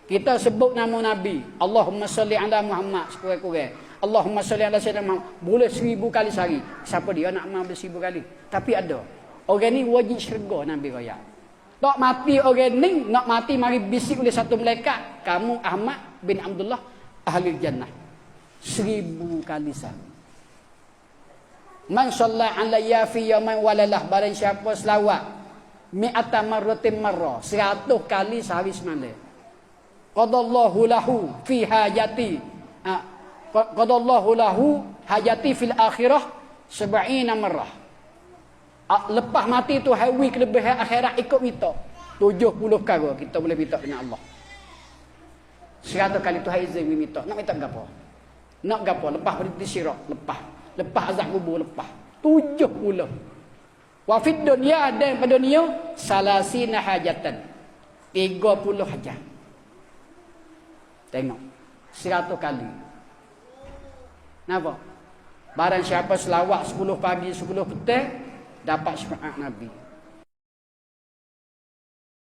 Kita sebut nama Nabi. Allahumma salli ala Muhammad sekurang-kurang. Allahumma salli ala Sayyidina Muhammad. Boleh 1000 kali sehari. Siapa dia nak amal 1000 kali? Tapi ada. Orang ni wajib syurga Nabi raya. Tak mati orang ni, nak mati mari bisik oleh satu malaikat. Kamu Ahmad bin Abdullah ahli jannah. 1000 kali sehari. Man shalla alayya fi yawmin walalah. Barang siapa selawat mi'ata marratin marrah. 100 kali sehari semalam. Qadallahu lahu fi hajati. Qadallahu lahu hajati fil akhirah 70 marrah. Lepas mati tu hawi kelebihan akhirat ikut minta 70 kali kita boleh minta dengan Allah. 100 kali tu izin minta. Nak minta gapo? Nak gapo? Lepas berhenti syirak, lepas azab kubur, lepas 70. Wa fid dunya, dan pada dunia salasina hajatan. 30 hajat. Tengok 100 kali. Kenapa? Barang siapa selawat 10 pagi 10 petang dapat syafaat Nabi.